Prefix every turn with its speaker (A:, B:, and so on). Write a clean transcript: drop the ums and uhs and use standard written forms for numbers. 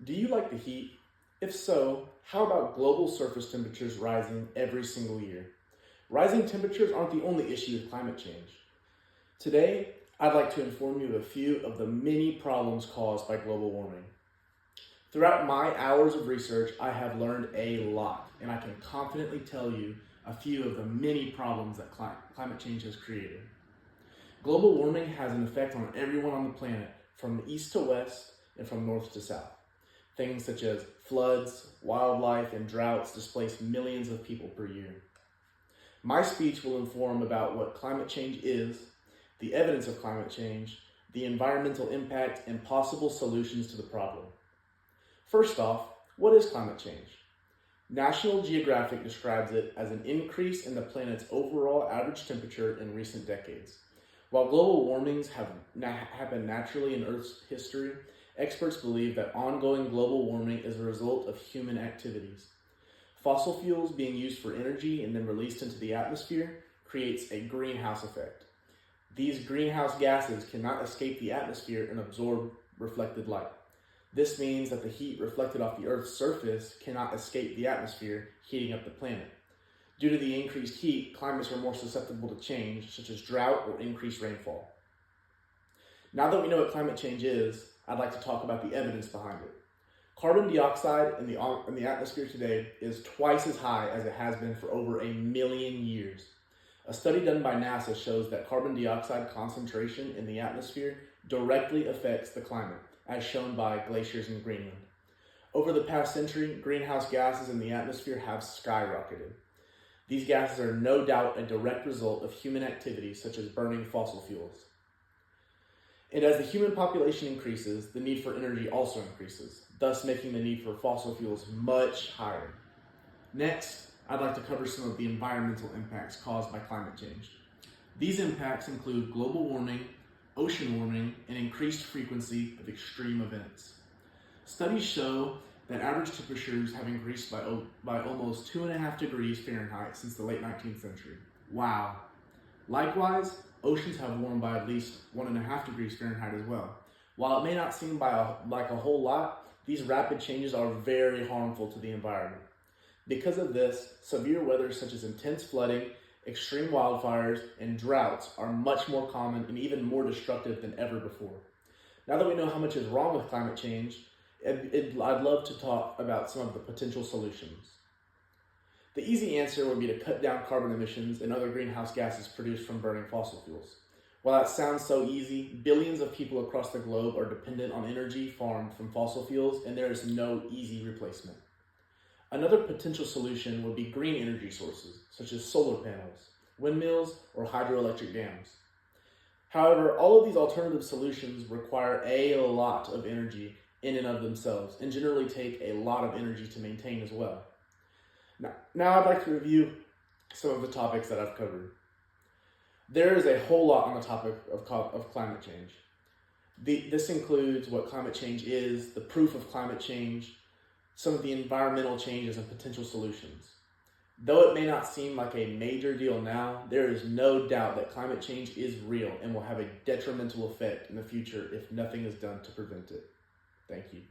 A: Do you like the heat? If so, how about global surface temperatures rising every single year? Rising temperatures aren't the only issue with climate change. Today, I'd like to inform you of a few of the many problems caused by global warming. Throughout my hours of research, I have learned a lot, and I can confidently tell you a few of the many problems that climate change has created. Global warming has an effect on everyone on the planet, from east to west and from north to south. Things such as floods, wildlife, and droughts displace millions of people per year. My speech will inform about what climate change is, the evidence of climate change, the environmental impact, and possible solutions to the problem. First off, what is climate change? National Geographic describes it as an increase in the planet's overall average temperature in recent decades. While global warmings have happened naturally in Earth's history, experts believe that ongoing global warming is a result of human activities. Fossil fuels being used for energy and then released into the atmosphere creates a greenhouse effect. These greenhouse gases cannot escape the atmosphere and absorb reflected light. This means that the heat reflected off the Earth's surface cannot escape the atmosphere, heating up the planet. Due to the increased heat, climates are more susceptible to change, such as drought or increased rainfall. Now that we know what climate change is, I'd like to talk about the evidence behind it. Carbon dioxide in the atmosphere today is twice as high as it has been for over 1 million years. A study done by NASA shows that carbon dioxide concentration in the atmosphere directly affects the climate, as shown by glaciers in Greenland. Over the past century, greenhouse gases in the atmosphere have skyrocketed. These gases are no doubt a direct result of human activities such as burning fossil fuels. And as the human population increases, the need for energy also increases, thus making the need for fossil fuels much higher. Next, I'd like to cover some of the environmental impacts caused by climate change. These impacts include global warming, ocean warming, and increased frequency of extreme events. Studies show that average temperatures have increased by almost 2.5 degrees Fahrenheit since the late 19th century. Wow. Likewise, oceans have warmed by at least 1.5 degrees Fahrenheit as well. While it may not seem like a whole lot, these rapid changes are very harmful to the environment. Because of this, severe weather such as intense flooding, extreme wildfires, and droughts are much more common and even more destructive than ever before. Now that we know how much is wrong with climate change, I'd love to talk about some of the potential solutions. The easy answer would be to cut down carbon emissions and other greenhouse gases produced from burning fossil fuels. While that sounds so easy, billions of people across the globe are dependent on energy farmed from fossil fuels, and there is no easy replacement. Another potential solution would be green energy sources, such as solar panels, windmills, or hydroelectric dams. However, all of these alternative solutions require a lot of energy in and of themselves, and generally take a lot of energy to maintain as well. Now I'd like to review some of the topics that I've covered. There is a whole lot on the topic of climate change. This includes what climate change is, the proof of climate change, some of the environmental changes and potential solutions. Though it may not seem like a major deal now, there is no doubt that climate change is real and will have a detrimental effect in the future if nothing is done to prevent it. Thank you.